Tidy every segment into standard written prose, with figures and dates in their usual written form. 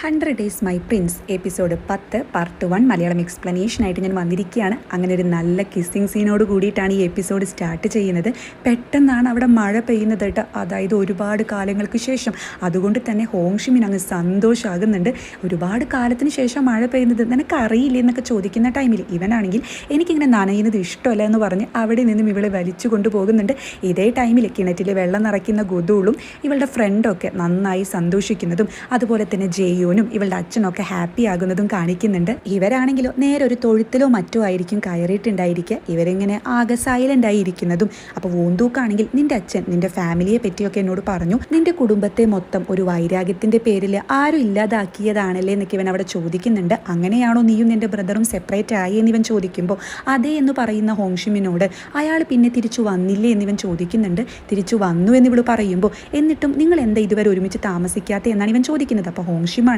100 days my prince episode 10 part 1 Malayalam എക്സ്പ്ലനേഷനായിട്ട് ഞാൻ വന്നിരിക്കുകയാണ്. അങ്ങനെ ഒരു നല്ല കിസ്സിങ് സീനോട് കൂടിയിട്ടാണ് ഈ എപ്പിസോഡ് സ്റ്റാർട്ട് ചെയ്യുന്നത്. പെട്ടെന്നാണ് അവിടെ മഴ പെയ്യുന്നത് കേട്ടോ, അതായത് ഒരുപാട് കാലങ്ങൾക്ക് ശേഷം. അതുകൊണ്ട് തന്നെ ഹോങ്ഷിമിൻ അങ്ങ് സന്തോഷമാകുന്നുണ്ട്. ഒരുപാട് കാലത്തിന് ശേഷം മഴ പെയ്യുന്നത് നിനക്കറിയില്ലേ എന്നൊക്കെ ചോദിക്കുന്ന ടൈമിൽ ഇവനാണെങ്കിൽ എനിക്കിങ്ങനെ നനയുന്നത് ഇഷ്ടമല്ല എന്ന് പറഞ്ഞ് അവിടെ നിന്നും ഇവളെ വലിച്ചു കൊണ്ടുപോകുന്നുണ്ട്. ഇതേ ടൈമിൽ കിണറ്റിൽ വെള്ളം നിറയ്ക്കുന്ന ഗുദൂളും ഇവളുടെ ഫ്രണ്ടൊക്കെ നന്നായി സന്തോഷിക്കുന്നതും അതുപോലെ തന്നെ ജെയ്യു ഇവളുടെ അച്ഛനൊക്കെ ഹാപ്പി ആകുന്നതും കാണിക്കുന്നുണ്ട്. ഇവരാണെങ്കിലോ നേരെ ഒരു തൊഴുത്തിലോ മറ്റോ ആയിരിക്കും കയറിയിട്ടുണ്ടായിരിക്കുക. ഇവരിങ്ങനെ ആകെ സൈലന്റ് ആയിരിക്കുന്നതും. അപ്പോൾ വോന്തൂക്കാണെങ്കിൽ നിന്റെ അച്ഛൻ നിന്റെ ഫാമിലിയെ പറ്റിയൊക്കെ എന്നോട് പറഞ്ഞു, നിന്റെ കുടുംബത്തെ മൊത്തം ഒരു വൈരാഗ്യത്തിന്റെ പേരിൽ ആരും ഇല്ലാതാക്കിയതാണല്ലേ എന്നൊക്കെ ഇവൻ അവിടെ ചോദിക്കുന്നുണ്ട്. അങ്ങനെയാണോ നീയും നിന്റെ ബ്രദറും സെപ്പറേറ്റ് ആയി എന്നിവൻ ചോദിക്കുമ്പോൾ അതേ എന്ന് പറയുന്ന ഹോങ്ഷിമിനോട് അയാൾ പിന്നെ തിരിച്ചു വന്നില്ലേ എന്നിവൻ ചോദിക്കുന്നുണ്ട്. തിരിച്ചു വന്നു എന്നിവൾ പറയുമ്പോൾ എന്നിട്ടും നിങ്ങൾ എന്താ ഇതുവരെ ഒരുമിച്ച് താമസിക്കാത്ത എന്നാണ് ഇവൻ ചോദിക്കുന്നത്. അപ്പോൾ ഹോങ്ഷിമാണെങ്കിൽ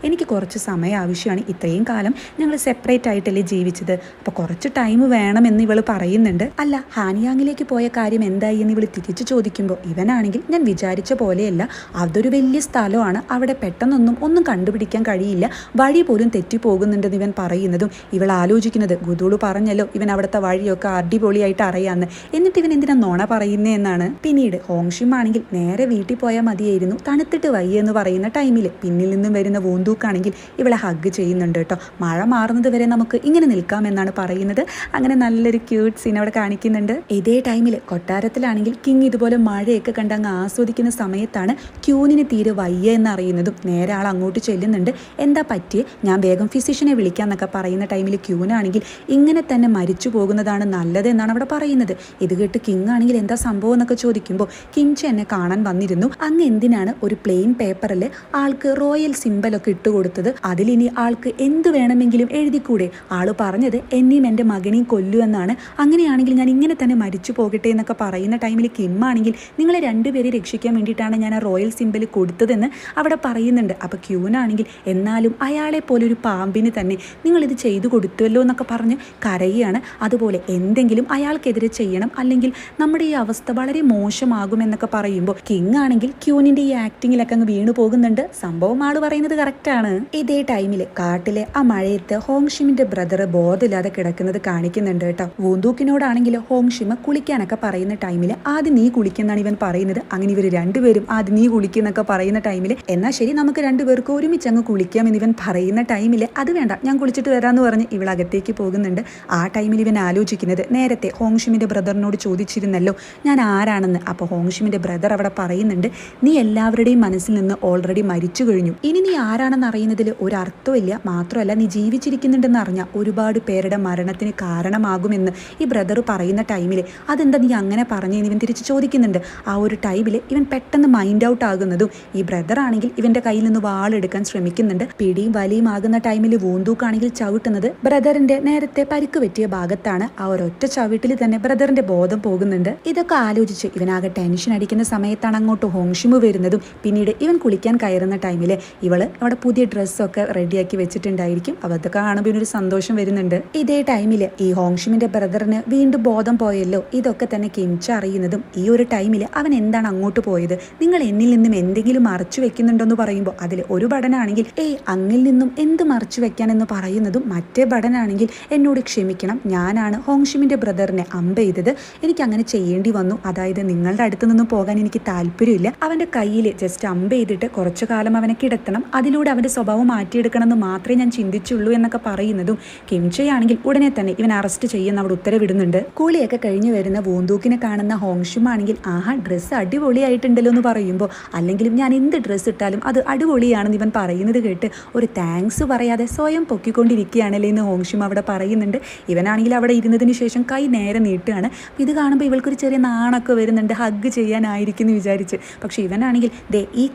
എനിക്ക് കുറച്ച് സമയം ആവശ്യമാണ്, ഇത്രയും കാലം ഞങ്ങൾ സെപ്പറേറ്റ് ആയിട്ടല്ലേ ജീവിച്ചത്, അപ്പോൾ കുറച്ച് ടൈം വേണമെന്ന് ഇവൾ പറയുന്നുണ്ട്. അല്ല ഹാനിയാങ്ങിലേക്ക് പോയ കാര്യം എന്തായി എന്ന് ഇവൾ തിരിച്ചു ചോദിക്കുമ്പോൾ ഇവനാണെങ്കിൽ ഞാൻ വിചാരിച്ച പോലെയല്ല, അതൊരു വലിയ സ്ഥലമാണ്, അവിടെ പെട്ടെന്നൊന്നും കണ്ടുപിടിക്കാൻ കഴിയില്ല, വഴി പോലും തെറ്റിപ്പോകുന്നുണ്ടെന്ന് ഇവൻ പറയുന്നതും ഇവൾ ആലോചിക്കുന്നത് ഗുദൂളു പറഞ്ഞല്ലോ ഇവൻ അവിടുത്തെ വഴിയൊക്കെ അടിപൊളിയായിട്ട് അറിയാമെന്ന്, എന്നിട്ട് ഇവൻ എന്തിനാ നുണ പറയുന്നേ എന്നാണ്. പിന്നീട് ഹോങ്ഷിമാണെങ്കിൽ നേരെ വീട്ടിൽ പോയാൽ മതിയായിരുന്നു, തണുത്തിട്ട് വയ്യ എന്ന് പറയുന്ന ടൈമിൽ പിന്നിൽ നിന്നും വരുന്ന വോന്തൂക്കാണെങ്കിൽ ഇവളെ ഹഗ് ചെയ്യുന്നുണ്ട് കേട്ടോ. മഴ മാറുന്നത് വരെ നമുക്ക് ഇങ്ങനെ നിൽക്കാമെന്നാണ് പറയുന്നത്. അങ്ങനെ നല്ലൊരു ക്യൂട്ട് സീൻ അവിടെ കാണിക്കുന്നുണ്ട്. ഇതേ ടൈമിൽ കൊട്ടാരത്തിലാണെങ്കിൽ കിങ് ഇതുപോലെ മഴയൊക്കെ കണ്ട് അങ്ങ് ആസ്വദിക്കുന്ന സമയത്താണ് ക്യൂനിന് തീരെ വയ്യ എന്നറിയുന്നതും നേരെ ആൾ അങ്ങോട്ട് ചെല്ലുന്നുണ്ട്. എന്താ പറ്റിയേ, ഞാൻ വേഗം ഫിസിഷ്യനെ വിളിക്കാന്നൊക്കെ പറയുന്ന ടൈമിൽ ക്യൂനാണെങ്കിൽ ഇങ്ങനെ തന്നെ മരിച്ചു പോകുന്നതാണ് നല്ലത് എന്നാണ് അവിടെ പറയുന്നത്. ഇത് കേട്ട് കിങ് ആണെങ്കിൽ എന്താ സംഭവം എന്നൊക്കെ ചോദിക്കുമ്പോൾ കിംച എന്നെ കാണാൻ വന്നിരുന്നു, അങ്ങ് എന്തിനാണ് ഒരു പ്ലെയിൻ പേപ്പറിൽ ആൾക്ക് റോയൽ സിമ്പലൊക്കെ ഇട്ടുകൊടുത്തത്, അതിലിനി ആൾക്ക് എന്ത് വേണമെങ്കിലും എഴുതിക്കൂടെ, ആള് പറഞ്ഞത് എന്നെയും എൻ്റെ മകനെയും കൊല്ലു എന്നാണ്, അങ്ങനെയാണെങ്കിൽ ഞാൻ ഇങ്ങനെ തന്നെ മരിച്ചു പോകട്ടെ എന്നൊക്കെ പറയുന്ന ടൈമിൽ കിം ആണെങ്കിൽ നിങ്ങളെ രണ്ടുപേരെ രക്ഷിക്കാൻ വേണ്ടിയിട്ടാണ് ഞാൻ ആ റോയൽ സിമ്പൽ കൊടുത്തതെന്ന് അവിടെ പറയുന്നുണ്ട്. അപ്പോൾ ക്യൂനാണെങ്കിൽ എന്നാലും അയാളെ പോലെ ഒരു പാമ്പിന് തന്നെ നിങ്ങളിത് ചെയ്തു കൊടുത്തുവല്ലോ എന്നൊക്കെ പറഞ്ഞ് കരയുകയാണ്. അതുപോലെ എന്തെങ്കിലും അയാൾക്കെതിരെ ചെയ്യണം, അല്ലെങ്കിൽ നമ്മുടെ ഈ അവസ്ഥ വളരെ മോശമാകുമെന്നൊക്കെ പറയുമ്പോൾ കിങ് ആണെങ്കിൽ ക്യൂനിൻ്റെ ഈ ആക്ടിങ്ങിലൊക്കെ അങ്ങ് വീണു പോകുന്നുണ്ട്. സംഭവം ആള് പറയുന്നത് കറക്റ്റാണ്. ഇതേ ടൈമിൽ കാട്ടിലെ ആ മഴയത്ത് ഹോങ്ഷിമിന്റെ ബ്രദർ ബോധമില്ലാതെ കിടക്കുന്നത് കാണിക്കുന്നുണ്ട് കേട്ടോ. വോന്തൂക്കിനോടാണെങ്കിൽ ഹോങ്ഷിമ കുളിക്കാനൊക്കെ പറയുന്ന ടൈമിൽ ആദ്യം നീ കുളിക്കുന്നാണ് ഇവൻ പറയുന്നത്. അങ്ങനെ ഇവർ രണ്ടുപേരും ആദ്യം നീ കുളിക്കുന്നൊക്കെ പറയുന്ന ടൈമിൽ എന്നാൽ ശരി നമുക്ക് രണ്ടുപേർക്ക് ഒരുമിച്ച് അങ്ങ് കുളിക്കാമെന്ന് ഇവൻ പറയുന്ന ടൈമിൽ അത് വേണ്ട ഞാൻ കുളിച്ചിട്ട് വരാമെന്ന് പറഞ്ഞ് ഇവൾ അകത്തേക്ക് പോകുന്നുണ്ട്. ആ ടൈമിൽ ഇവൻ ആലോചിക്കുന്നത് നേരത്തെ ഹോങ്ഷിമിന്റെ ബ്രദറിനോട് ചോദിച്ചിരുന്നല്ലോ ഞാൻ ആരാണെന്ന്. അപ്പോൾ ഹോങ്ഷിമിന്റെ ബ്രദർ അവിടെ പറയുന്നുണ്ട് നീ എല്ലാവരുടെയും മനസ്സിൽ നിന്ന് ഓൾറെഡി മരിച്ചു കഴിഞ്ഞു, ഇനി നീ ആരാണെന്ന് അറിയുന്നതിൽ ഒരർത്ഥമില്ല, മാത്രമല്ല നീ ജീവിച്ചിരിക്കുന്നുണ്ടെന്ന് അറിഞ്ഞാൽ ഒരുപാട് പേരുടെ മരണത്തിന് കാരണമാകുമെന്ന് ഈ ബ്രദർ പറയുന്ന ടൈമിൽ അതെന്താ നീ അങ്ങനെ പറഞ്ഞെന്ന് ഇവൻ തിരിച്ച് ചോദിക്കുന്നുണ്ട്. ആ ഒരു ടൈമിൽ ഇവൻ പെട്ടെന്ന് മൈൻഡ് ഔട്ട് ആകുന്നതും ഈ ബ്രദർ ആണെങ്കിൽ ഇവന്റെ കയ്യിൽ നിന്ന് വാളെടുക്കാൻ ശ്രമിക്കുന്നുണ്ട്. പിടിയും വലിയും ആകുന്ന ടൈമിൽ വോന്തൂക്കാണെങ്കിൽ ചവിട്ടുന്നത് ബ്രദറിന്റെ നേരത്തെ പരിക്ക് പറ്റിയ ഭാഗത്താണ്. ആ ഒരൊറ്റ ചവിട്ടിൽ തന്നെ ബ്രദറിന്റെ ബോധം പോകുന്നുണ്ട്. ഇതൊക്കെ ആലോചിച്ച് ഇവനാകെ ടെൻഷൻ അടിക്കുന്ന സമയത്താണ് അങ്ങോട്ട് ഹോങ്ഷിമു വരുന്നതും പിന്നീട് ഇവൻ കുളിക്കാൻ കയറുന്ന ടൈമിൽ ഇവള് അവിടെ പുതിയ ഡ്രസ്സൊക്കെ റെഡിയാക്കി വെച്ചിട്ടുണ്ടായിരിക്കും. അതൊക്കെ കാണുമ്പോൾ ഒരു സന്തോഷം വരുന്നുണ്ട്. ഇതേ ടൈമിൽ ഈ ഹോങ്ഷിമിന്റെ ബ്രദറിന് വീണ്ടും ബോധം പോയല്ലോ, ഇതൊക്കെ തന്നെ കിംച അറിയുന്നതും ഈ ഒരു ടൈമിൽ അവൻ എന്താണ് അങ്ങോട്ട് പോയത്, നിങ്ങൾ എന്നിൽ നിന്നും എന്തെങ്കിലും മറച്ചു വെക്കുന്നുണ്ടോന്ന് പറയുമ്പോൾ അതിൽ ഒരു ബടനാണെങ്കിൽ അങ്ങിൽ നിന്നും എന്ത് മറച്ചു വെക്കാനെന്ന് പറയുന്നതും മറ്റേ ബടനാണെങ്കിൽ എന്നോട് ക്ഷമിക്കണം, ഞാനാണ് ഹോങ്ഷിമിന്റെ ബ്രദറിനെ അമ്പ് ചെയ്തത്, എനിക്ക് അങ്ങനെ ചെയ്യേണ്ടി വന്നു, അതായത് നിങ്ങളുടെ അടുത്ത് നിന്നും പോകാൻ എനിക്ക് താല്പര്യമില്ല, അവന്റെ കയ്യിൽ ജസ്റ്റ് അമ്പ് ചെയ്തിട്ട് കുറച്ചു കാലം അവനെ കിടത്തണം, അതിലൂടെ അവന്റെ സ്വഭാവം മാറ്റിയെടുക്കണം എന്ന് മാത്രമേ ഞാൻ ചിന്തിച്ചുള്ളൂ എന്നൊക്കെ പറയുന്നതും കിംചയാണെങ്കിൽ ഉടനെ തന്നെ ഇവൻ അറസ്റ്റ് ചെയ്യുന്ന അവിടെ ഉത്തരവിടുന്നുണ്ട്. കൂളിയൊക്കെ കഴിഞ്ഞു വരുന്ന വോന്തൂക്കിനെ കാണുന്ന ഹോങ്ഷിമാണെങ്കിൽ ആഹാ ഡ്രസ്സ് അടിപൊളിയായിട്ടുണ്ടല്ലോ എന്ന് പറയുമ്പോൾ അല്ലെങ്കിലും ഞാൻ എന്ത് ഡ്രസ്സ് ഇട്ടാലും അത് അടിപൊളിയാണെന്ന് ഇവൻ പറയുന്നത് കേട്ട് ഒരു താങ്ക്സ് പറയാതെ സ്വയം പൊക്കിക്കൊണ്ടിരിക്കുകയാണല്ലേ എന്ന് ഹോങ്ഷിമ അവിടെ പറയുന്നുണ്ട്. ഇവനാണെങ്കിൽ അവിടെ ഇരുന്നതിന് ശേഷം കൈ നേരെ നീട്ടുകയാണ്. ഇത് കാണുമ്പോൾ ഇവൾക്കൊരു ചെറിയ നാണൊക്കെ വരുന്നുണ്ട്, ഹഗ് ചെയ്യാനായിരിക്കും എന്ന് വിചാരിച്ച്. പക്ഷെ ഇവനാണെങ്കിൽ ദേ ഈ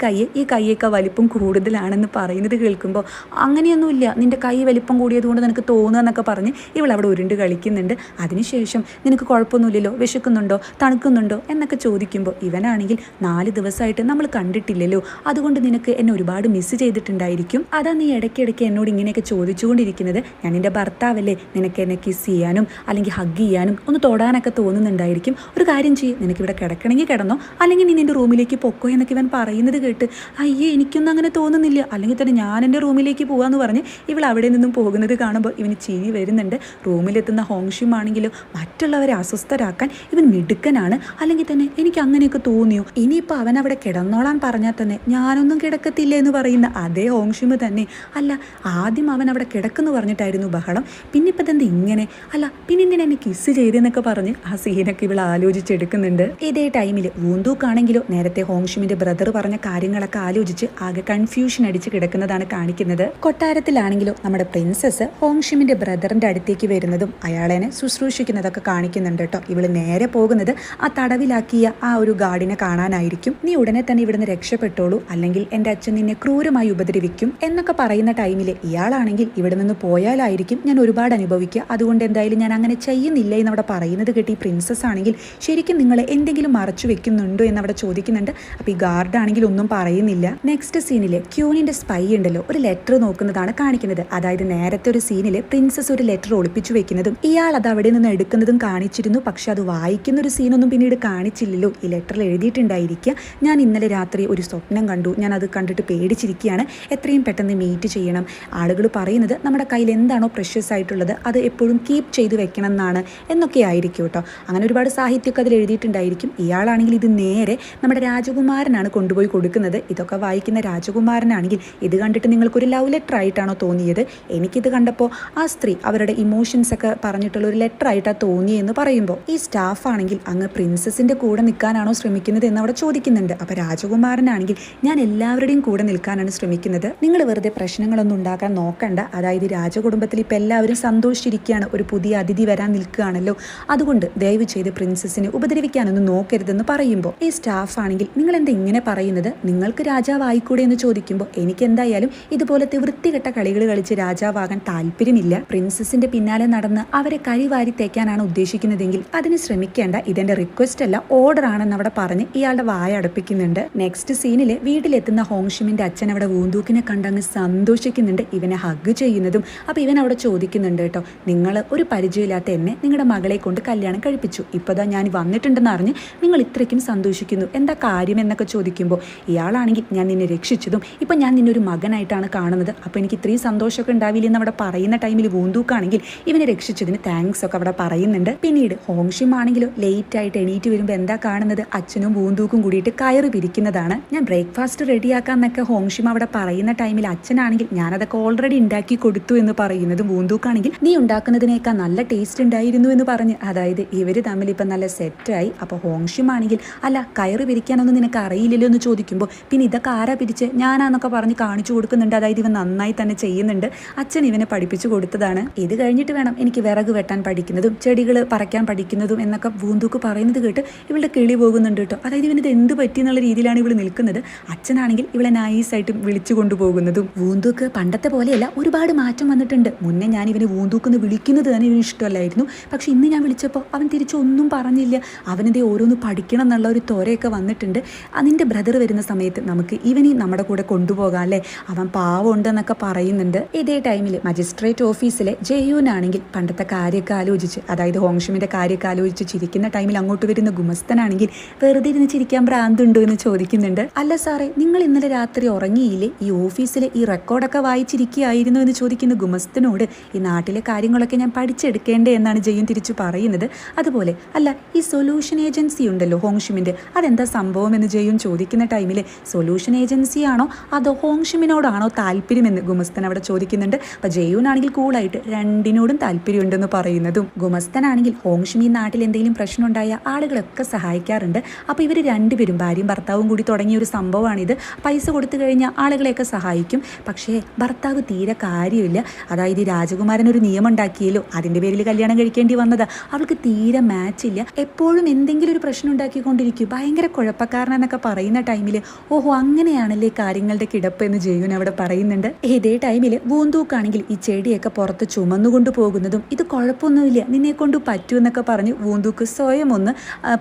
കൈയൊക്കെ വലിപ്പം കൂടുതലാണെന്ന് പറയുന്നത് കേൾക്കുമ്പോൾ അങ്ങനെയൊന്നുമില്ല, നിന്റെ കൈ വലിപ്പം കൂടിയതുകൊണ്ട് നിനക്ക് തോന്നുക എന്നൊക്കെ പറഞ്ഞ് ഇവൾ അവിടെ ഉരുണ്ട് കളിക്കുന്നുണ്ട്. അതിനുശേഷം നിനക്ക് കുഴപ്പമൊന്നുമില്ലല്ലോ, വിശക്കുന്നുണ്ടോ തണുക്കുന്നുണ്ടോ എന്നൊക്കെ ചോദിക്കുമ്പോൾ ഇവനാണെങ്കിൽ 4 ദിവസമായിട്ട് നമ്മൾ കണ്ടിട്ടില്ലല്ലോ, അതുകൊണ്ട് നിനക്ക് എന്നെ ഒരുപാട് മിസ് ചെയ്തിട്ടുണ്ടായിരിക്കും, അതാ നീ ഇടയ്ക്കിടയ്ക്ക് എന്നോട് ഇങ്ങനെയൊക്കെ ചോദിച്ചുകൊണ്ടിരിക്കുന്നത്, ഞാൻ നിന്റെ ഭർത്താവല്ലേ, നിനക്ക് എന്നെ കിസ് ചെയ്യാനും അല്ലെങ്കിൽ ഹഗ് ചെയ്യാനും ഒന്ന് തൊടാനൊക്കെ തോന്നുന്നുണ്ടായിരിക്കും, ഒരു കാര്യം ചെയ്യും നിനക്കിവിടെ കിടക്കണമെങ്കിൽ കിടന്നോ, അല്ലെങ്കിൽ നീ നിന്റെ റൂമിലേക്ക് പൊക്കോ എന്നൊക്കെ ഇവൻ പറയുന്നത് കേട്ട് അയ്യേ എനിക്കൊന്നും അങ്ങനെ തോന്നുന്നില്ല പോകുന്നില്ല, അല്ലെങ്കിൽ തന്നെ ഞാൻ എൻ്റെ റൂമിലേക്ക് പോകാമെന്ന് പറഞ്ഞ് ഇവൾ അവിടെ നിന്നും പോകുന്നത് കാണുമ്പോൾ ഇവന് ചിരി വരുന്നുണ്ട്. റൂമിലെത്തുന്ന ഹോങ്ഷിം ആണെങ്കിലും മറ്റുള്ളവരെ അസ്വസ്ഥരാക്കാൻ ഇവൻ മിടുക്കനാണ്. അല്ലെങ്കിൽ തന്നെ എനിക്ക് അങ്ങനെയൊക്കെ തോന്നിയോ, ഇനിയിപ്പോൾ അവൻ അവിടെ കിടന്നോളാൻ പറഞ്ഞാൽ തന്നെ ഞാനൊന്നും കിടക്കത്തില്ല എന്ന് പറയുന്ന അതേ ഹോങ്ഷിം തന്നെ. അല്ല, ആദ്യം അവൻ അവിടെ കിടക്കുന്നു പറഞ്ഞിട്ടായിരുന്നു ബഹളം, പിന്നെ ഇപ്പം തന്നെ ഇങ്ങനെ, അല്ല പിന്നെ എന്തിനാ എന്നെ കിസ് ചെയ്തെന്നൊക്കെ പറഞ്ഞ് ആ സീനൊക്കെ ഇവൾ ആലോചിച്ചെടുക്കുന്നുണ്ട്. ഇതേ ടൈമിൽ വൂന്തൂക്കാണെങ്കിലോ നേരത്തെ ഹോങ്ഷിമിന്റെ ബ്രദർ പറഞ്ഞ കാര്യങ്ങളൊക്കെ ആലോചിച്ച് ആകെ കൺഫ്യൂഷൻ അടിച്ച് കിടക്കുന്നതാണ് കാണിക്കുന്നത്. കൊട്ടാരത്തിലാണെങ്കിലോ നമ്മുടെ പ്രിൻസസ് ഹോങ്ഷിമിന്റെ ബ്രദറിന്റെ അടുത്തേക്ക് വരുന്നതും അയാളെ ശുശ്രൂഷിക്കുന്നതൊക്കെ കാണിക്കുന്നുണ്ട് കേട്ടോ. ഇവള് നേരെ പോകുന്നത് ആ തടവിലാക്കിയ ആ ഒരു ഗാർഡിനെ കാണാനായിരിക്കും. നീ ഉടനെ തന്നെ ഇവിടുന്ന് രക്ഷപ്പെട്ടോളൂ, അല്ലെങ്കിൽ എൻ്റെ അച്ഛൻ നിന്നെ ക്രൂരമായി ഉപദ്രവിക്കും എന്നൊക്കെ പറയുന്ന ടൈമിൽ ഇയാളാണെങ്കിൽ ഇവിടെ നിന്ന് പോയാലായിരിക്കും ഞാൻ ഒരുപാട് അനുഭവിക്കുക, അതുകൊണ്ട് എന്തായാലും ഞാൻ അങ്ങനെ ചെയ്യുന്നില്ല എന്നവിടെ പറയുന്നത് കേട്ടി പ്രിൻസസ് ആണെങ്കിൽ ശരിക്കും നിങ്ങളെ എന്തെങ്കിലും മറച്ചു വെക്കുന്നുണ്ടോ എന്നവിടെ ചോദിക്കുന്നുണ്ട്. അപ്പോൾ ഈ ഗാർഡ് ആണെങ്കിൽ ഒന്നും പറയുന്നില്ല. നെക്സ്റ്റ് സീനിൽ ക്യൂനിന്റെ സ്പൈ ഉണ്ടല്ലോ ഒരു ലെറ്റർ നോക്കുന്നതാണ് കാണിക്കുന്നത്. അതായത് നേരത്തെ ഒരു സീനിൽ പ്രിൻസസ് ഒരു ലെറ്റർ ഒളിപ്പിച്ചു വെക്കുന്നതും ഇയാൾ അത് അവിടെ നിന്ന് എടുക്കുന്നതും കാണിച്ചിരുന്നു. പക്ഷെ അത് വായിക്കുന്ന ഒരു സീനൊന്നും പിന്നീട് കാണിച്ചില്ലല്ലോ. ഈ ലെറ്ററിൽ എഴുതിയിട്ടുണ്ടായിരിക്കുക, ഞാൻ ഇന്നലെ രാത്രി ഒരു സ്വപ്നം കണ്ടു, ഞാൻ അത് കണ്ടിട്ട് പേടിച്ചിരിക്കുകയാണ്, എത്രയും പെട്ടെന്ന് മീറ്റ് ചെയ്യണം. ആളുകൾ പറയുന്നത് നമ്മുടെ കയ്യിൽ എന്താണോ പ്രഷ്യസ് ആയിട്ടുള്ളത് അത് എപ്പോഴും കീപ്പ് ചെയ്ത് വെക്കണം എന്നാണ് എന്നൊക്കെ ആയിരിക്കും കേട്ടോ. അങ്ങനെ ഒരുപാട് സാഹിത്യമൊക്കെ അതിൽ എഴുതിയിട്ടുണ്ടായിരിക്കും. ഇയാളാണെങ്കിൽ ഇത് നേരെ നമ്മുടെ രാജകുമാരനാണ് കൊണ്ടുപോയി കൊടുക്കുന്നത്. ഇതൊക്കെ വായിക്കുന്ന രാജകുമാരനാണെങ്കിൽ ഇത് കണ്ടിട്ട് നിങ്ങൾക്കൊരു ലവ് ലെറ്റർ ആയിട്ടാണോ തോന്നിയത്? എനിക്കിത് കണ്ടപ്പോൾ ആ സ്ത്രീ അവരുടെ ഇമോഷൻസ് ഒക്കെ പറഞ്ഞിട്ടുള്ള ഒരു ലെറ്റർ ആയിട്ടാണ് തോന്നിയെന്ന് പറയുമ്പോൾ ഈ സ്റ്റാഫ് ആണെങ്കിൽ അങ്ങ് പ്രിൻസസിന്റെ കൂടെ നിൽക്കാനാണോ ശ്രമിക്കുന്നത് എന്ന് അവിടെ ചോദിക്കുന്നുണ്ട്. അപ്പോൾ രാജകുമാരനാണെങ്കിൽ ഞാൻ എല്ലാവരുടെയും കൂടെ നിൽക്കാനാണ് ശ്രമിക്കുന്നത്, നിങ്ങൾ വെറുതെ പ്രശ്നങ്ങളൊന്നും ഉണ്ടാക്കാൻ നോക്കണ്ട. അതായത് രാജകുടുംബത്തിൽ ഇപ്പം എല്ലാവരും സന്തോഷിച്ചിരിക്കുകയാണ്, ഒരു പുതിയ അതിഥി വരാൻ നിൽക്കുകയാണല്ലോ, അതുകൊണ്ട് ദയവ് ചെയ്ത് പ്രിൻസസിനെ ഉപദ്രവിക്കാനൊന്നും നോക്കരുതെന്ന് പറയുമ്പോൾ ഈ സ്റ്റാഫ് ആണെങ്കിൽ നിങ്ങൾ എന്താ ഇങ്ങനെ പറയുന്നത്, നിങ്ങൾക്ക് രാജാവായിക്കൂടെ എന്ന് ചോദിക്കുമ്പോൾ എനിക്ക് എന്തായാലും ഇതുപോലത്തെ വൃത്തികെട്ട കളികൾ കളിച്ച് രാജാവാകാൻ താല്പര്യമില്ല. പ്രിൻസസിന്റെ പിന്നാലെ നടന്ന് അവരെ കരിവാരി തേക്കാനാണ് ഉദ്ദേശിക്കുന്നതെങ്കിൽ അതിന് ശ്രമിക്കേണ്ട, ഇതെന്റെ റിക്വസ്റ്റ് അല്ല ഓർഡർ ആണെന്ന് അവിടെ പറഞ്ഞ് ഇയാളുടെ വായ അടപ്പിക്കുന്നുണ്ട്. നെക്സ്റ്റ് സീനിൽ വീട്ടിലെത്തുന്ന ഹോങ്ഷിമിന്റെ അച്ഛൻ അവിടെ വൂന്തൂക്കിനെ കണ്ടങ്ങ് സന്തോഷിക്കുന്നുണ്ട്, ഇവനെ ഹഗ് ചെയ്യുന്നതും. അപ്പോൾ ഇവൻ അവിടെ ചോദിക്കുന്നുണ്ട് കേട്ടോ, നിങ്ങൾ ഒരു പരിചയമില്ലാത്ത എന്നെ നിങ്ങളുടെ മകളെ കൊണ്ട് കല്യാണം കഴിപ്പിച്ചു, ഇപ്പോഴാ ഞാൻ വന്നിട്ടുണ്ടെന്ന് അറിഞ്ഞ് നിങ്ങൾ ഇത്രയ്ക്കും സന്തോഷിക്കുന്നു, എന്താ കാര്യം എന്നൊക്കെ ചോദിക്കുമ്പോൾ ഇയാളാണെങ്കിൽ ഞാൻ നിന്നെ രക്ഷിച്ചതും ഇപ്പം ഞാൻ നിന്നെ ഒരു മകനായിട്ടാണ് കാണുന്നത്, അപ്പോൾ എനിക്ക് ഇത്രയും സന്തോഷമൊക്കെ ഉണ്ടാവില്ല എന്ന് അവിടെ പറയുന്ന ടൈമിൽ വൂന്തൂക്കാണെങ്കിൽ ഇവനെ രക്ഷിച്ചതിന് താങ്ക്സ് ഒക്കെ അവിടെ പറയുന്നുണ്ട്. പിന്നീട് ഹോങ്ഷിം ആണെങ്കിലും ലേറ്റ് ആയിട്ട് എണീറ്റ് വരുമ്പോൾ എന്താ കാണുന്നത്, അച്ഛനും വൂന്തൂക്കും കൂടിയിട്ട് കയറ് പിരിക്കുന്നതാണ്. ഞാൻ ബ്രേക്ക്ഫാസ്റ്റ് റെഡിയാക്കാന്നൊക്കെ ഹോങ്ഷിം അവിടെ പറയുന്ന ടൈമിൽ അച്ഛനാണെങ്കിൽ ഞാനതൊക്കെ ഓൾറെഡി ഉണ്ടാക്കി കൊടുത്തു എന്ന് പറയുന്നതും വൂന്തൂക്കാണെങ്കിൽ നീ ഉണ്ടാക്കുന്നതിനേക്കാൾ നല്ല ടേസ്റ്റ് ഉണ്ടായിരുന്നു എന്ന് പറഞ്ഞ്, അതായത് ഇവർ തമ്മിൽ ഇപ്പം നല്ല സെറ്റായി. അപ്പോൾ ഹോങ്ഷിം ആണെങ്കിൽ അല്ല കയറ് പിരിക്കാനൊന്നും നിനക്ക് അറിയില്ലല്ലോ എന്ന് ചോദിക്കുമ്പോൾ പിന്നെ ഇതൊക്കെ ആരാ പിരിച്ച് ഞാനാന്നൊക്കെ പറഞ്ഞ് കാണിച്ചു കൊടുക്കുന്നുണ്ട്. അതായത് ഇവൻ നന്നായി തന്നെ ചെയ്യുന്നുണ്ട്, അച്ഛൻ ഇവനെ പഠിപ്പിച്ചു കൊടുത്തതാണ്, ഇത് കഴിഞ്ഞിട്ട് വേണം എനിക്ക് വിറക് വെട്ടാൻ പഠിക്കുന്നതും ചെടികൾ പറിക്കാൻ പഠിക്കുന്നതും എന്നൊക്കെ വൂന്തൂക്ക് പറയുന്നത് കേട്ട് ഇവളുടെ കിളി പോകുന്നുണ്ട് കേട്ടോ. അതായത് ഇവനിത് എന്ത് പറ്റി എന്നുള്ള രീതിയിലാണ് ഇവൾ നിൽക്കുന്നത്. അച്ഛനാണെങ്കിൽ ഇവളെ നൈസായിട്ട് വിളിച്ചു കൊണ്ടുപോകുന്നതും. വൂന്തൂക്ക് പണ്ടത്തെ പോലെയല്ല, ഒരുപാട് മാറ്റം വന്നിട്ടുണ്ട്. മുന്നേ ഞാൻ ഇവന് വൂന്തൂക്കെന്ന് വിളിക്കുന്നത് തന്നെ ഇവന് ഇഷ്ടമല്ലായിരുന്നു, പക്ഷെ ഇന്ന് ഞാൻ വിളിച്ചപ്പോൾ അവൻ തിരിച്ചൊന്നും പറഞ്ഞില്ല, അവനെന്തേ ഓരോന്ന് പഠിക്കണം എന്നുള്ള ഒരു ത്വരയൊക്കെ വന്നിട്ടുണ്ട്. അതിൻ്റെ ബ്രദർ വരുന്ന സമയത്ത് നമുക്ക് ഇവനി നമ്മുടെ കൂടെ കൊണ്ടുപോകാം അല്ലേ, അവൻ പാവമുണ്ടെന്നൊക്കെ പറയുന്നുണ്ട്. ഇതേ ടൈമിൽ മജിസ്ട്രേറ്റ് ഓഫീസിലെ ജയൂനാണെങ്കിൽ പണ്ടത്തെ കാര്യമൊക്കെ ആലോചിച്ച്, അതായത് ഹോങ്ഷിമിന്റെ കാര്യമൊക്കെ ആലോചിച്ച് ചിരിക്കുന്ന ടൈമിൽ അങ്ങോട്ട് വരുന്ന ഗുമസ്തനാണെങ്കിൽ വെറുതെ ഇരുന്ന് ചിരിക്കാൻ ഭ്രാന്തുണ്ടോ എന്ന് ചോദിക്കുന്നുണ്ട്. അല്ല സാറേ, നിങ്ങൾ ഇന്നലെ രാത്രി ഉറങ്ങിയില്ലേ, ഈ ഓഫീസിലെ ഈ റെക്കോർഡൊക്കെ വായിച്ചിരിക്കുകയായിരുന്നു എന്ന് ചോദിക്കുന്ന ഗുമസ്തനോട് ഈ നാട്ടിലെ കാര്യങ്ങളൊക്കെ ഞാൻ പഠിച്ചെടുക്കേണ്ടേ എന്നാണ് ജയൂൻ തിരിച്ചു പറയുന്നത്. അതുപോലെ അല്ല ഈ സൊല്യൂഷൻ ഏജൻസി ഉണ്ടല്ലോ ഹോങ്ഷിമിന്റെ, അതെന്താ സംഭവം എന്ന് ജയൂൻ ചോദിക്കുന്ന ടൈമിൽ സൊല്യൂഷൻ ഏജൻസി ആണോ അതോ ഹോങ്ഷിമിനോടാണോ താല്പര്യമെന്ന് ഗുമസ്തൻ അവിടെ ചോദിക്കുന്നുണ്ട്. അപ്പോൾ ജയൂൻ ആണെങ്കിൽ കൂളായിട്ട് രണ്ടിനോടും താല്പര്യമുണ്ടെന്ന് പറയുന്നതും, ഗുമസ്തനാണെങ്കിൽ ഹോങ്ഷിം ഈ നാട്ടിൽ എന്തെങ്കിലും പ്രശ്നം ഉണ്ടായ ആളുകളൊക്കെ സഹായിക്കാറുണ്ട്, അപ്പോൾ ഇവർ രണ്ടുപേരും ഭാര്യയും ഭർത്താവും കൂടി തുടങ്ങിയ ഒരു സംഭവമാണിത്. പൈസ കൊടുത്തു കഴിഞ്ഞാൽ ആളുകളെയൊക്കെ സഹായിക്കും, പക്ഷേ ഭർത്താവ് തീരെ കാര്യമില്ല. അതായത് ഈ രാജകുമാരൻ ഒരു നിയമം ഉണ്ടാക്കിയല്ലോ, അതിൻ്റെ പേരിൽ കല്യാണം കഴിക്കേണ്ടി വന്നതാ, അവൾക്ക് തീരെ മാച്ചില്ല, എപ്പോഴും എന്തെങ്കിലും ഒരു പ്രശ്നം ഉണ്ടാക്കിക്കൊണ്ടിരിക്കും, ഭയങ്കര കുഴപ്പക്കാരനെന്നൊക്കെ പറയുന്ന ടൈമിൽ ഓഹോ അങ്ങനെയാണല്ലേ കാര്യങ്ങളുടെ കിടപ്പ് എന്ന് ജയൂൻ അവിടെ പറയുന്നുണ്ട്. ഇതേ ടൈമിൽ വൂന്തൂക്കാണെങ്കിൽ ഈ ചെടിയൊക്കെ പുറത്ത് ചുമന്നുകൊണ്ട് പോകുന്നതും ഇത് കുഴപ്പമൊന്നുമില്ല നിന്നെ കൊണ്ട് പറ്റുമെന്നൊക്കെ പറഞ്ഞ് വൂന്തൂക്ക് സ്വയം ഒന്ന്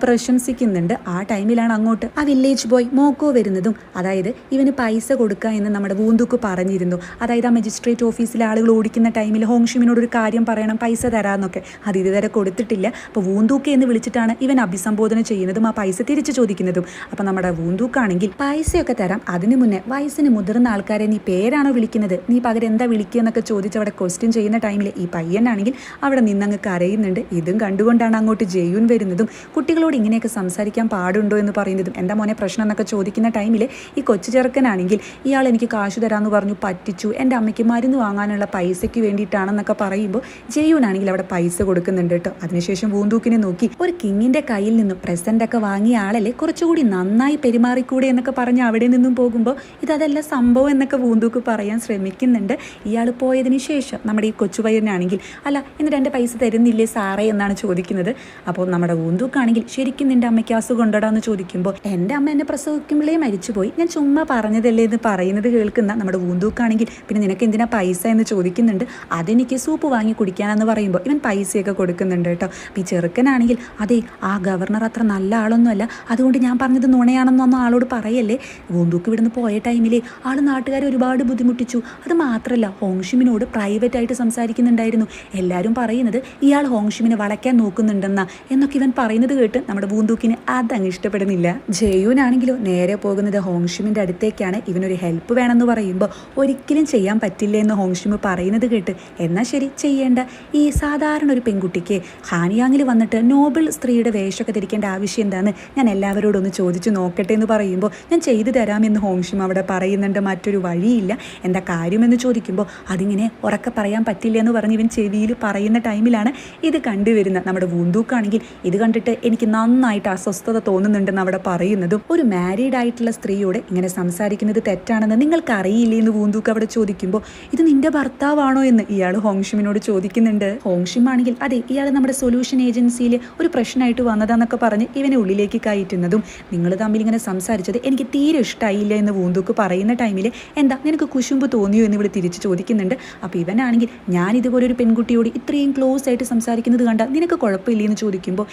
പ്രശംസിക്കുന്നുണ്ട്. ആ ടൈമിലാണ് അങ്ങോട്ട് ആ വില്ലേജ് ബോയ് മോക്കോ വരുന്നതും, അതായത് ഇവന് പൈസ കൊടുക്കുക എന്ന് നമ്മുടെ വൂന്തൂക്ക് പറഞ്ഞിരുന്നു. അതായത് ആ മജിസ്ട്രേറ്റ് ഓഫീസിലെ ആളുകൾ ഓടിക്കുന്ന ടൈമിൽ ഹോങ്ഷിമിനോട് ഒരു കാര്യം പറയണം, പൈസ തരാമെന്നൊക്കെ, അത് ഇതുവരെ കൊടുത്തിട്ടില്ല. അപ്പോൾ വൂന്തൂക്ക് എന്ന് വിളിച്ചിട്ടാണ് ഇവൻ അഭിസംബോധന ചെയ്യുന്നതും ആ പൈസ തിരിച്ചു ചോദിക്കുന്നതും. അപ്പോൾ നമ്മുടെ വൂന്തൂക്കാണെങ്കിൽ പൈസയൊക്കെ തരാം, അതിന് മുന്നേ വയസ്സിന് വയസ്സിന് മുതിർന്ന ആൾക്കാരെ നീ പേരാണോ വിളിക്കുന്നത്, നീ പകരം എന്താ വിളിക്കുക എന്നൊക്കെ ചോദിച്ച് അവിടെ ക്വസ്റ്റ്യൻ ചെയ്യുന്ന ടൈമിൽ ഈ പയ്യനാണെങ്കിൽ അവിടെ നിന്നങ്ങ് കരയുന്നുണ്ട്. ഇതും കണ്ടുകൊണ്ടാണ് അങ്ങോട്ട് ജയൂൻ വരുന്നതും കുട്ടികളോട് ഇങ്ങനെയൊക്കെ സംസാരിക്കാൻ പാടുണ്ടോ എന്ന് പറയുന്നതും. എന്താ മോനെ പ്രശ്നം എന്നൊക്കെ ചോദിക്കുന്ന ടൈമിൽ ഈ കൊച്ചു ചെറുക്കനാണെങ്കിൽ ഇയാൾ എനിക്ക് കാശ് തരാമെന്ന് പറഞ്ഞു പറ്റിച്ചു, എൻ്റെ അമ്മയ്ക്ക് മരുന്ന് വാങ്ങാനുള്ള പൈസയ്ക്ക് വേണ്ടിയിട്ടാണെന്നൊക്കെ പറയുമ്പോൾ ജയൂനാണെങ്കിൽ അവിടെ പൈസ കൊടുക്കുന്നുണ്ട് കേട്ടോ. അതിനുശേഷം വൂന്തൂക്കിനെ നോക്കി ഒരു കിങ്ങിൻ്റെ കയ്യിൽ നിന്നും പ്രസൻ്റ് ഒക്കെ വാങ്ങിയ ആളല്ലേ, കുറച്ചുകൂടി നന്നായി പെരുമാറിക്കൂടെ എന്നൊക്കെ പറഞ്ഞ് അവിടെ നിന്നും പോകുമ്പോൾ ഇതല്ല സംഭവം എന്നൊക്കെ വൂന്തൂക്ക് പറയാൻ ശ്രമിക്കുന്നുണ്ട്. ഇയാൾ പോയതിന് ശേഷം നമ്മുടെ ഈ കൊച്ചുപയ്യനാണെങ്കിൽ അല്ല എന്നിട്ട് എൻ്റെ പൈസ തരുന്നില്ലേ സാറേ എന്നാണ് ചോദിക്കുന്നത്. അപ്പോൾ നമ്മുടെ വൂന്തൂക്കാണെങ്കിൽ ശരിക്കും നിൻ്റെ അമ്മയ്ക്ക് അസുഖം ഉണ്ടോടാ എന്ന് ചോദിക്കുമ്പോൾ എൻ്റെ അമ്മ എന്നെ പ്രസവിക്കുമ്പോഴേ മരിച്ചുപോയി, ഞാൻ ചുമ്മാ പറഞ്ഞതല്ലേ എന്ന് പറയുന്നത് കേൾക്കുന്ന നമ്മുടെ വൂന്തൂക്കാണെങ്കിൽ പിന്നെ നിനക്ക് എന്തിനാ പൈസ എന്ന് ചോദിക്കുന്നുണ്ട്. അതെനിക്ക് സൂപ്പ് വാങ്ങി കുടിക്കാനെന്ന് പറയുമ്പോൾ ഇവൻ പൈസയൊക്കെ കൊടുക്കുന്നുണ്ട് കേട്ടോ. അപ്പോൾ ഈ ചെറുക്കനാണെങ്കിൽ അതെ ആ ഗവർണർ അത്ര നല്ല ആളൊന്നുമല്ല, അതുകൊണ്ട് ഞാൻ പറഞ്ഞത് നുണയാണെന്നൊന്നും ആളോട് പറയല്ലേ. വൂന്തൂക്ക് ഇവിടുന്ന് പോയ ടൈമിൽ ആൾ നാട്ടുകാരെ ഒരുപാട് ബുദ്ധിമുട്ടിച്ചു. അത് മാത്രമല്ല ഹോങ്ഷിമിനോട് പ്രൈവറ്റായിട്ട് സംസാരിക്കുന്നുണ്ടായിരുന്നു. എല്ലാവരും പറയുന്നത് ഇയാൾ ഹോങ്ഷിമിനെ വളയ്ക്കാൻ നോക്കുന്നുണ്ടെന്നാ എന്നൊക്കെ ഇവൻ പറയുന്നത് കേട്ട് നമ്മുടെ വൂന്തൂക്കിന് അതങ്ങ് ഇഷ്ടപ്പെടുന്നില്ല. ജയൂനാണെങ്കിലോ നേരെ പോകുന്നത് ഹോങ്ഷിമിൻ്റെ അടുത്തേക്കാണ്. ഇവനൊരു ഹെൽപ്പ് വേണമെന്ന് പറയുമ്പോൾ ഒരിക്കലും ചെയ്യാൻ പറ്റില്ല എന്ന് ഹോങ്ഷിമ് പറയുന്നത് കേട്ട് എന്നാൽ ശരി ചെയ്യേണ്ട, ഈ സാധാരണ ഒരു പെൺകുട്ടിക്ക് ഹാനിയാങ്ങിൽ വന്നിട്ട് നോബിൾ സ്ത്രീയുടെ വേഷമൊക്കെ ധരിക്കേണ്ട ആവശ്യം എന്താണെന്ന് ഞാൻ എല്ലാവരോടും ഒന്ന് ചോദിച്ചു നോക്കട്ടെ എന്ന് പറയുമ്പോൾ ഞാൻ ചെയ്തു തരാമെന്ന് ഹോങ്ഷിമ അവിടെ പറയുന്നുണ്ട്. മറ്റൊരു വഴിയില്ല, എന്താ കാര്യമെന്ന് ചോദിക്കുമ്പോൾ അതിങ്ങനെ ഉറക്കെ പറയാൻ പറ്റില്ല എന്ന് പറഞ്ഞ് ഇവൻ ചെവിയിൽ പറയുന്ന ടൈമിലാണ് ഇത് കണ്ടുവരുന്നത്. നമ്മുടെ വൂന്തൂക്കാണെങ്കിൽ ഇത് കണ്ടിട്ട് എനിക്ക് നന്നായിട്ട് അസ്വസ്ഥത തോന്നുന്നുണ്ടെന്ന് അവിടെ പറയുന്നതും ഒരു മാരീഡ് ആയിട്ടുള്ള സ്ത്രീയോട് ഇങ്ങനെ സംസാരിക്കുന്നത് തെറ്റാണെന്ന് നിങ്ങൾക്ക് അറിയില്ലേ എന്ന് വൂന്തൂക്ക് അവിടെ ചോദിക്കുമ്പോൾ ഇത് നിന്റെ ഭർത്താവാണോ എന്ന് ഇയാൾ ഹോങ്ഷിമിനോട് ചോദിക്കുന്നുണ്ട്. ഹോങ്ഷിം ആണെങ്കിൽ അതെ ഇയാൾ നമ്മുടെ സൊല്യൂഷൻ ഏജൻസിയിൽ ഒരു പ്രശ്നമായിട്ട് വന്നതാന്നൊക്കെ പറഞ്ഞ് ഇവനെ ഉള്ളിലേക്ക് കയറ്റുന്നതും നിങ്ങൾ തമ്മിൽ ഇങ്ങനെ സംസാരിച്ചത് എനിക്ക് തീരെ ഇഷ്ടമായില്ല എന്ന് വൂന്തൂക്ക് പറയുന്ന ടൈമിൽ എന്താ നിനക്ക് കുശുമ്പ് തോന്നിയോ എന്ന് ഇവിടെ തിരിച്ച് ചോദിക്കുന്നുണ്ട്. അപ്പോൾ ഇവനാണെങ്കിൽ ഞാൻ ഇതുപോലെ ഒരു പെൺകുട്ടിയോട് ഇത്രയും ക്ലോസ് ആയിട്ട് സംസാരിക്കുന്നത് കണ്ടാൽ നിനക്ക് കുഴപ്പമില്ല എന്ന് ചോദിക്കുമ്പോൾ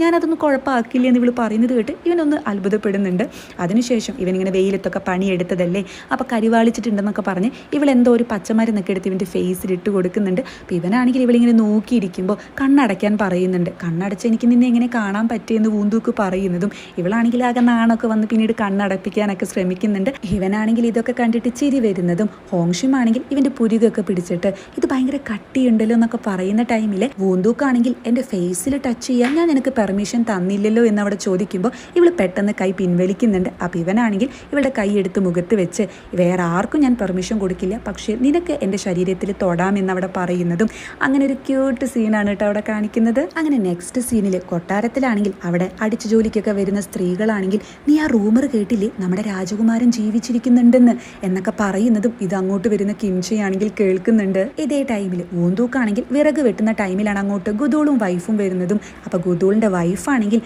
ഞാനതൊന്നും കുഴപ്പമാക്കില്ല എന്ന് ഇവൾ പറയുന്നത് കേട്ട് ഇവനൊന്ന് അത്ഭുതപ്പെടുന്നുണ്ട്. അതിനുശേഷം ഇവനിങ്ങനെ വെയിലത്തൊക്കെ പണിയെടുത്തതല്ലേ അപ്പോൾ കരിവാളിച്ചിട്ടുണ്ടെന്നൊക്കെ പറഞ്ഞ് ഇവളെന്തോ ഒരു പച്ചമരുന്നൊക്കെ എടുത്ത് ഇവൻ്റെ ഫേസിൽ ഇട്ട് കൊടുക്കുന്നുണ്ട്. അപ്പോൾ ഇവനാണെങ്കിൽ ഇവളിങ്ങനെ നോക്കിയിരിക്കുമ്പോൾ കണ്ണടയ്ക്കാൻ പറയുന്നുണ്ട്. കണ്ണടച്ച് എനിക്ക് നിന്നെ എങ്ങനെ കാണാൻ പറ്റിയെന്ന് വൂന്തൂക്ക് പറയുന്നതും ഇവളാണെങ്കിൽ ആകെ നാണൊക്കെ വന്ന് പിന്നീട് കണ്ണടപ്പിക്കാനൊക്കെ ശ്രമിക്കുന്നുണ്ട്. ഇവനാണെങ്കിൽ ഇതൊക്കെ കണ്ടിട്ട് ചിരി വരുന്നതും ഹോങ്ഷിമാണെങ്കിൽ ഇവൻ്റെ പുരുകൊക്കെ പിടിച്ചിട്ട് ഇത് ഭയങ്കര കട്ടിയുണ്ടല്ലോ എന്നൊക്കെ പറയുന്ന ടൈമിൽ വൂന്തൂക്കാണെങ്കിൽ എൻ്റെ ഫേസിൽ ടച്ച് ചെയ്യാൻ ഞാൻ നിനക്ക് പെർമിഷൻ തന്നില്ലല്ലോ എന്നവിടെ ചോദിക്കുമ്പോൾ ഇവൾ പെട്ടെന്ന് കൈ പിൻവലിക്കുന്നുണ്ട്. അപ്പോൾ ഇവനാണെങ്കിൽ ഇവളുടെ കൈ എടുത്ത് മുഖത്ത് വെച്ച് വേറെ ആർക്കും ഞാൻ പെർമിഷൻ കൊടുക്കില്ല, പക്ഷേ നിനക്ക് എൻ്റെ ശരീരത്തിൽ തൊടാമെന്നവിടെ പറയുന്നതും അങ്ങനെ ഒരു ക്യൂട്ട് സീനാണ് കേട്ടോ അവിടെ കാണിക്കുന്നത്. അങ്ങനെ നെക്സ്റ്റ് സീനിൽ കൊട്ടാരത്തിലാണെങ്കിൽ അവിടെ അടിച്ചു ജോലിക്കൊക്കെ വരുന്ന സ്ത്രീകളാണെങ്കിൽ നീ ആ റൂമർ കേട്ടില്ലേ നമ്മുടെ രാജകുമാരൻ ജീവിച്ചിരിക്കുന്നുണ്ടെന്ന് എന്നൊക്കെ പറയുന്നതും ഇത് അങ്ങോട്ട് വരുന്ന കിംചയാണെങ്കിൽ കേൾക്കുന്നുണ്ട്. ഇതേ ടൈമിൽ വൂന്തൂക്കാണെങ്കിൽ വിറക് വെട്ടുന്ന ടൈമിലാണ് അങ്ങോട്ട് ഗുദൂളും വൈഫും വരുന്നതും. അപ്പോൾ ഗുദൂളിൻ്റെ വൈഫാണെങ്കിൽ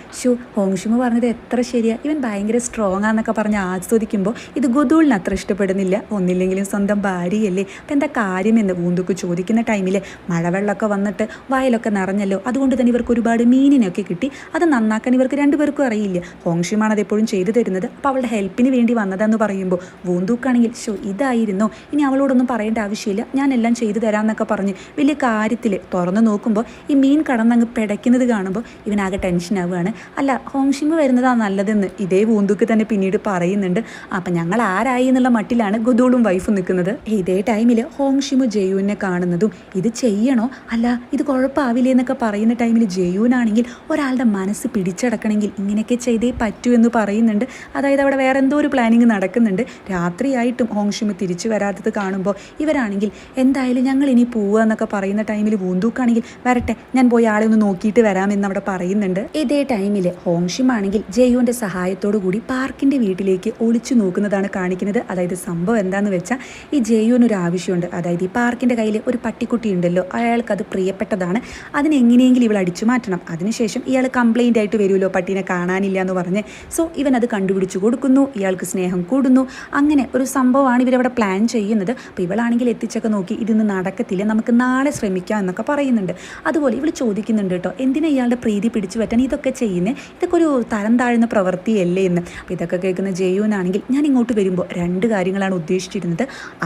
ഹോങ്ഷിമ പറഞ്ഞത് എത്ര ശരിയാ, ഇവൻ ഭയങ്കര സ്ട്രോങ് ആണെന്നൊക്കെ പറഞ്ഞ് ആസ്വദിക്കുമ്പോൾ ഇത് ഗുദൂളിന് അത്ര ഇഷ്ടപ്പെടുന്നില്ല. ഒന്നില്ലെങ്കിലും സ്വന്തം ഭാര്യയല്ലേ, അപ്പം എന്താ കാര്യമെന്ന് വൂന്തൂക്ക് ചോദിക്കുന്ന ടൈമിൽ മഴവെള്ളമൊക്കെ വന്നിട്ട് വയലൊക്കെ നിറഞ്ഞല്ലോ, അതുകൊണ്ട് തന്നെ ഇവർക്ക് ഒരുപാട് മീനിനൊക്കെ കിട്ടി, അത് നന്നാക്കാൻ ഇവർക്ക് രണ്ടുപേർക്കും അറിയില്ല. ഹോങ്ഷിമാണ് അതെപ്പോഴും ചെയ്തു തരുന്നത്, അപ്പോൾ അവളുടെ ഹെൽപ്പിന് വേണ്ടി വന്നതെന്ന് പറയുമ്പോൾ വൂന്തൂക്കാണെങ്കിൽ ഇതായിരുന്നോ, ഇനി അവളോടൊന്നും പറയേണ്ട ആവശ്യമില്ല, ഞാൻ എല്ലാം ചെയ്തു തരാമെന്നൊക്കെ പറഞ്ഞ് വലിയ കാര്യത്തിൽ തുറന്നു നോക്കുമ്പോൾ ഈ മീൻ കടന്നങ്ങ് പിടയ്ക്കുന്നത് കാണുമ്പോൾ ഇവനാകെ ടെൻഷനാവുകയാണ്. അല്ല ഹോങ്ഷിമ വരുന്നതാണ് നല്ലതെന്ന് ഇതേ വൂന്തൂക്ക് തന്നെ പിന്നീട് പറയുന്നുണ്ട്. അപ്പം ഞങ്ങൾ ആരായി എന്നുള്ള മട്ടിലാണ് ഗുദൂളും വൈഫും നിൽക്കുന്നത്. ഇതേ ടൈമിൽ ഹോങ്ഷിമു ജയൂനെ കാണുന്നതും ഇത് ചെയ്യണോ അല്ല ഇത് കുഴപ്പമാവില്ലേ എന്നൊക്കെ പറയുന്ന ടൈമിൽ ജയൂനാണെങ്കിൽ ഒരാളുടെ മനസ്സ് പിടിച്ചടക്കണമെങ്കിൽ ഇങ്ങനെയൊക്കെ ചെയ്തേ പറ്റൂ എന്ന് പറയുന്നുണ്ട്. അതായത് അവിടെ വേറെ എന്തോ ഒരു പ്ലാനിങ് നടക്കുന്നുണ്ട്. രാത്രിയായിട്ടും ഹോങ്ഷിമു തിരിച്ചു വരാത്തത് കാണുമ്പോൾ ഇവരാണെങ്കിൽ എന്തായാലും ഞങ്ങൾ ഇനി പോവുക എന്നൊക്കെ പറയുന്ന ടൈമിൽ വൂന്തൂക്കാണെങ്കിൽ വരട്ടെ ഞാൻ പോയി ആളെ ഒന്ന് നോക്കിയിട്ട് വരാമെന്ന് അവിടെ പറയുന്നുണ്ട്. ഇതേ ടൈമിൽ ഹോങ്ഷിമാണെങ്കിൽ ജയൂൻ്റെ സഹായത്തോടു കൂടി പാർക്കിൻ്റെ വീട്ടിലേക്ക് ഒളിച്ചു നോക്കുന്നതാണ് കാണിക്കുന്നത്. അതായത് സംഭവം എന്താണെന്ന് വെച്ചാൽ ഈ ജയൂനൊരു ആവശ്യമുണ്ട്. അതായത് ഈ പാർക്കിൻ്റെ കയ്യിൽ ഒരു പട്ടിക്കുട്ടി ഉണ്ടല്ലോ, അയാൾക്കത് പ്രിയപ്പെട്ടതാണ്, അതിനെങ്ങനെയെങ്കിലും ഇവൾ അടിച്ചു മാറ്റണം. അതിനുശേഷം ഇയാൾ കംപ്ലൈൻ്റ് ആയിട്ട് വരുമല്ലോ പട്ടീനെ കാണാനില്ല എന്ന് പറഞ്ഞ്. സോ ഇവനത് കണ്ടുപിടിച്ചു കൊടുക്കുന്നു, ഇയാൾക്ക് സ്നേഹം കൂടുന്നു. അങ്ങനെ ഒരു സംഭവമാണ് ഇവരവിടെ പ്ലാൻ ചെയ്യുന്നത്. അപ്പോൾ ഇവളാണെങ്കിൽ എത്തിച്ചൊക്കെ നോക്കി ഇതിന്ന് നടക്കത്തില്ല, നമുക്ക് നാളെ ശ്രമിക്കാം എന്നൊക്കെ പറയുന്നുണ്ട്. അതുപോലെ ഇവൾ ചോദിക്കുന്നുണ്ട് കേട്ടോ എന്തിനാ ഇയാളുടെ പ്രീതി പിടിച്ചു പറ്റാൻ ഇതൊക്കെ ചെയ്യുന്നത്, ഇതൊക്കെ ഒരു തരം താഴ്ന്ന പ്രവൃത്തിയല്ലേ എന്ന്. അപ്പോൾ ഇതൊക്കെ കേൾക്കുന്ന ജയൂനാണെങ്കിൽ ഞാൻ ഇങ്ങോട്ട് വരുമ്പോൾ രണ്ട് കാര്യങ്ങളാണ് ഉദ്ദേശിച്ചിരുന്നത്.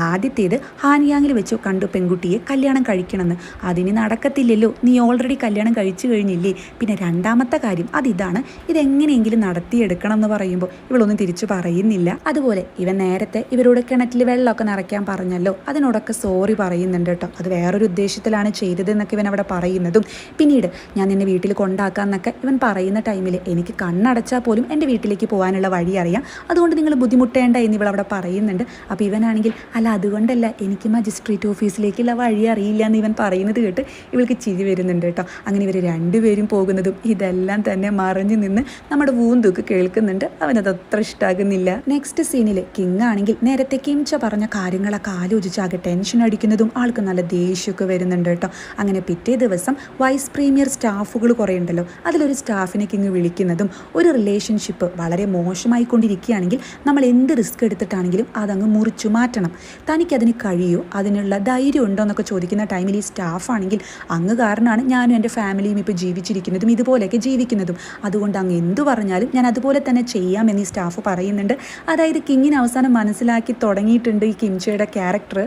ആദ്യത്തേത് ഹാനിയാങ്ങിൽ വെച്ച് കണ്ടു പെൺകുട്ടിയെ കല്യാണം കഴിക്കണമെന്ന്, അതിന് നടക്കത്തില്ലല്ലോ, നീ ഓൾറെഡി കല്യാണം കഴിച്ചു കഴിഞ്ഞില്ലേ. പിന്നെ രണ്ടാമത്തെ കാര്യം അതിതാണ്, ഇതെങ്ങനെയെങ്കിലും നടത്തിയെടുക്കണം എന്ന് പറയുമ്പോൾ ഇവളൊന്നും തിരിച്ചു പറയുന്നില്ല. അതുപോലെ ഇവൻ അതുപോലെ നേരത്തെ ഇവരോട് കിണറ്റിൽ വെള്ളമൊക്കെ നിറയ്ക്കാൻ പറഞ്ഞല്ലോ, അതിനോടൊക്കെ സോറി പറയുന്നുണ്ട് കേട്ടോ. അത് വേറൊരു ഉദ്ദേശത്തിലാണ് ചെയ്തതെന്നൊക്കെ ഇവൻ അവിടെ പറയുന്നതും പിന്നീട് ഞാൻ നിന്നെ വീട്ടിൽ കൊണ്ടാക്കാമെന്നൊക്കെ ഇവൻ പറയുന്ന ടൈമിൽ എനിക്ക് കണ്ണടച്ചാൽ പോലും എൻ്റെ വീട്ടിലേക്ക് പോകാനുള്ള വഴി അറിയാം, അതുകൊണ്ട് നിങ്ങൾ ബുദ്ധിമുട്ടേണ്ട എന്നിവൾ അവിടെ പറയുന്നുണ്ട്. അപ്പോൾ ഇവനാണെങ്കിൽ അല്ല അതുകൊണ്ടല്ല, എനിക്ക് മജിസ്ട്രേറ്റ് ഓഫീസിലേക്കുള്ള വഴി അറിയില്ല എന്ന് ഇവൻ പറയുന്നത് കേട്ട് ഇവൾക്ക് ചിരി വരുന്നുണ്ട് കേട്ടോ. അങ്ങനെ ഇവർ രണ്ടുപേരും പോകുന്നതും ഇതെല്ലാം തന്നെ മറിഞ്ഞു നിന്ന് നമ്മുടെ വൂന്തുക്ക് കേൾക്കുന്നുണ്ട്. അവനത് അത്ര ഇഷ്ടമാകുന്നില്ല. നെക്സ്റ്റ് സീനിൽ കിങ് ആണെങ്കിൽ നേരത്തെ കിംച പറഞ്ഞ കാര്യങ്ങളൊക്കെ ആലോചിച്ചാകെ ടെൻഷൻ അടിക്കുന്നതും ആൾക്ക് നല്ല ദേഷ്യമൊക്കെ വരുന്നുണ്ട് കേട്ടോ. അങ്ങനെ പിറ്റേ ദിവസം വൈസ് പ്രീമിയർ സ്റ്റാഫുകൾ കുറേ ഉണ്ടല്ലോ, അതിലൊരു സ്റ്റാഫിനെ കിങ് വിളിക്കുന്നതും ഒരു റിലേഷൻഷിപ്പ് വളരെ മോശമായിക്കൊണ്ടിരിക്കുകയാണെങ്കിൽ നമ്മൾ എന്ത് റിസ്ക് എടുത്തിട്ടാണെങ്കിലും അതങ്ങ് മുറിച്ചു മാറ്റണം, തനിക്കതിന് കഴിയോ, അതിനുള്ള ധൈര്യം ഉണ്ടോ എന്നൊക്കെ ചോദിക്കുന്ന ടൈമിൽ ഈ സ്റ്റാഫാണെങ്കിൽ അങ്ങ് കാരണമാണ് ഞാനും എൻ്റെ ഫാമിലിയും ഇപ്പോൾ ജീവിച്ചിരിക്കുന്നതും ഇതുപോലെയൊക്കെ ജീവിക്കുന്നതും, അതുകൊണ്ട് അങ്ങ് എന്തു പറഞ്ഞാലും ഞാൻ അതുപോലെ തന്നെ ചെയ്യാമെന്ന് ഈ സ്റ്റാഫ് പറയുന്നുണ്ട്. അതായത് കിങ്ങിന് അവസാനം മനസ്സിലാക്കി തുടങ്ങിയിട്ടുണ്ട് ഈ കിംചയുടെ ക്യാരക്ടർ.